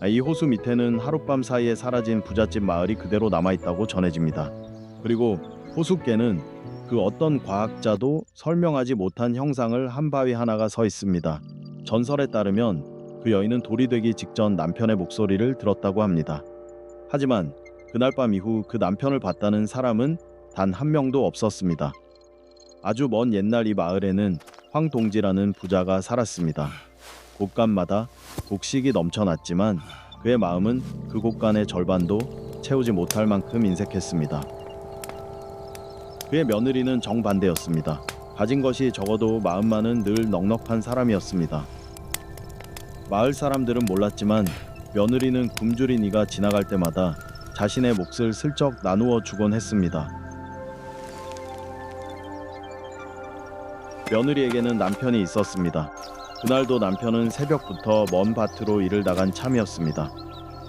이 호수 밑에는 하룻밤 사이에 사라진 부잣집 마을이 그대로 남아있다고 전해집니다. 그리고 호숫가에는 그 어떤 과학자도 설명하지 못한 형상을 한 바위 하나가 서 있습니다. 전설에 따르면 그 여인은 돌이 되기 직전 남편의 목소리를 들었다고 합니다. 하지만 그날 밤 이후 그 남편을 봤다는 사람은 단 한 명도 없었습니다. 아주 먼 옛날 이 마을에는 황동지라는 부자가 살았습니다. 곳간마다 곡식이 넘쳐났지만 그의 마음은 그 곳간의 절반도 채우지 못할 만큼 인색했습니다. 그의 며느리는 정반대였습니다. 가진 것이 적어도 마음만은 늘 넉넉한 사람이었습니다. 마을 사람들은 몰랐지만 며느리는 굶주린 이가 지나갈 때마다 자신의 몫을 슬쩍 나누어 주곤 했습니다. 며느리에게는 남편이 있었습니다. 그날도 남편은 새벽부터 먼 밭으로 일을 나간 참이었습니다.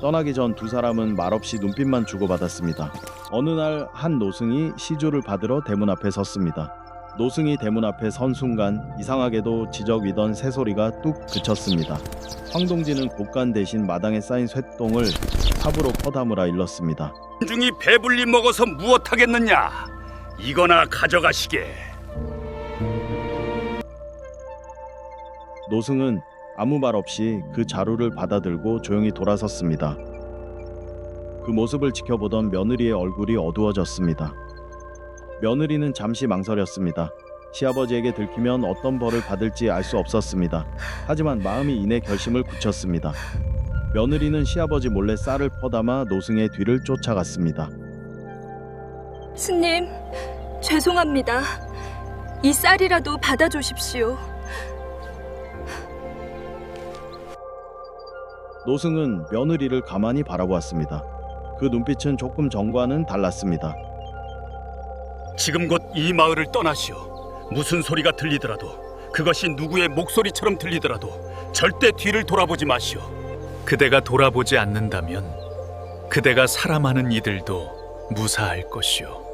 떠나기 전 두 사람은 말없이 눈빛만 주고받았습니다. 어느 날 한 노승이 시주를 받으러 대문 앞에 섰습니다. 노승이 대문 앞에 선 순간 이상하게도 지저귀던 새소리가 뚝 그쳤습니다. 황동지는 곡간 대신 마당에 쌓인 쇳똥을 삽으로 퍼담으라 일렀습니다. 중이 배불리 먹어서 무엇하겠느냐? 이거나 가져가시게. 노승은 아무 말 없이 그 자루를 받아들고 조용히 돌아섰습니다. 그 모습을 지켜보던 며느리의 얼굴이 어두워졌습니다. 며느리는 잠시 망설였습니다. 시아버지에게 들키면 어떤 벌을 받을지 알 수 없었습니다. 하지만 마음이 이내 결심을 굳혔습니다. 며느리는 시아버지 몰래 쌀을 퍼담아 노승의 뒤를 쫓아갔습니다. 스님, 죄송합니다. 이 쌀이라도 받아주십시오. 노승은 며느리를 가만히 바라보았습니다. 그 눈빛은 조금 전과는 달랐습니다. 지금 곧 이 마을을 떠나시오. 무슨 소리가 들리더라도, 그것이 누구의 목소리처럼 들리더라도 절대 뒤를 돌아보지 마시오. 그대가 돌아보지 않는다면 그대가 사람하는 이들도 무사할 것이오.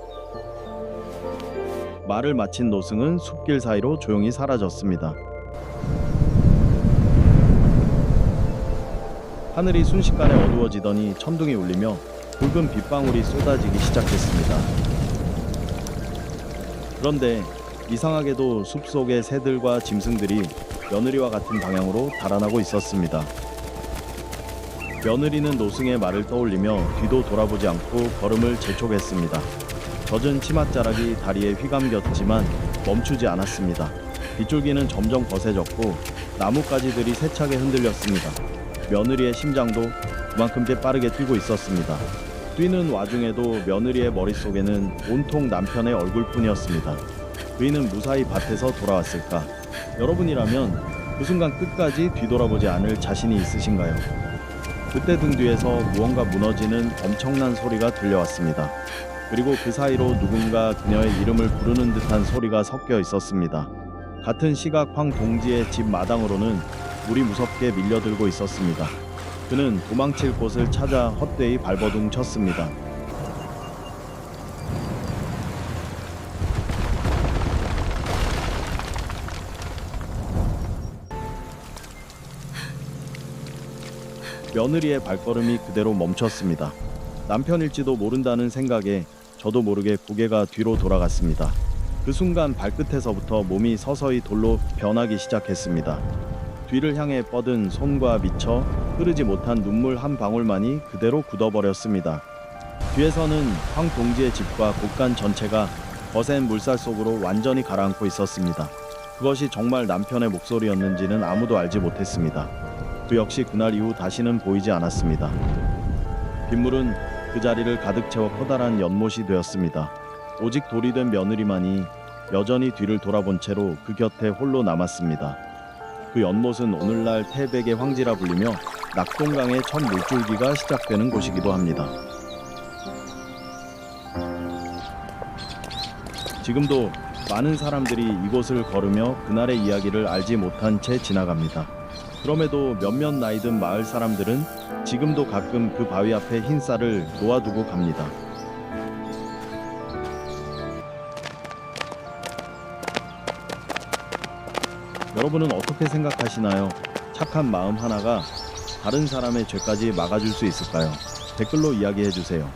말을 마친 노승은 숲길 사이로 조용히 사라졌습니다. 하늘이 순식간에 어두워지더니 천둥이 울리며 붉은 빗방울이 쏟아지기 시작했습니다. 그런데 이상하게도 숲속의 새들과 짐승들이 며느리와 같은 방향으로 달아나고 있었습니다. 며느리는 노승의 말을 떠올리며 뒤도 돌아보지 않고 걸음을 재촉했습니다. 젖은 치맛자락이 다리에 휘감겼지만 멈추지 않았습니다. 빗줄기는 점점 거세졌고 나뭇가지들이 세차게 흔들렸습니다. 며느리의 심장도 그만큼 빠르게 뛰고 있었습니다. 뛰는 와중에도 며느리의 머릿속에는 온통 남편의 얼굴뿐이었습니다. 그이는 무사히 밭에서 돌아왔을까? 여러분이라면 그 순간 끝까지 뒤돌아보지 않을 자신이 있으신가요? 그때 등 뒤에서 무언가 무너지는 엄청난 소리가 들려왔습니다. 그리고 그 사이로 누군가 그녀의 이름을 부르는 듯한 소리가 섞여 있었습니다. 같은 시각 황동지의 집 마당으로는 물이 무섭게 밀려들고 있었습니다. 그는 도망칠 곳을 찾아 헛되이 발버둥 쳤습니다. 며느리의 발걸음이 그대로 멈췄습니다. 남편일지도 모른다는 생각에 저도 모르게 고개가 뒤로 돌아갔습니다. 그 순간 발끝에서부터 몸이 서서히 돌로 변하기 시작했습니다. 뒤를 향해 뻗은 손과 미쳐 흐르지 못한 눈물 한 방울만이 그대로 굳어버렸습니다. 뒤에서는 황동지의 집과 곳간 전체가 거센 물살 속으로 완전히 가라앉고 있었습니다. 그것이 정말 남편의 목소리였는지는 아무도 알지 못했습니다. 그 역시 그날 이후 다시는 보이지 않았습니다. 빗물은 그 자리를 가득 채워 커다란 연못이 되었습니다. 오직 돌이 된 며느리만이 여전히 뒤를 돌아본 채로 그 곁에 홀로 남았습니다. 그 연못은 오늘날 태백의 황지라 불리며 낙동강의 첫 물줄기가 시작되는 곳이기도 합니다. 지금도 많은 사람들이 이곳을 걸으며 그날의 이야기를 알지 못한 채 지나갑니다. 그럼에도 몇몇 나이 든 마을 사람들은 지금도 가끔 그 바위 앞에 흰 쌀을 놓아두고 갑니다. 여러분은 어떻게 생각하시나요? 착한 마음 하나가 다른 사람의 죄까지 막아줄 수 있을까요? 댓글로 이야기해 주세요.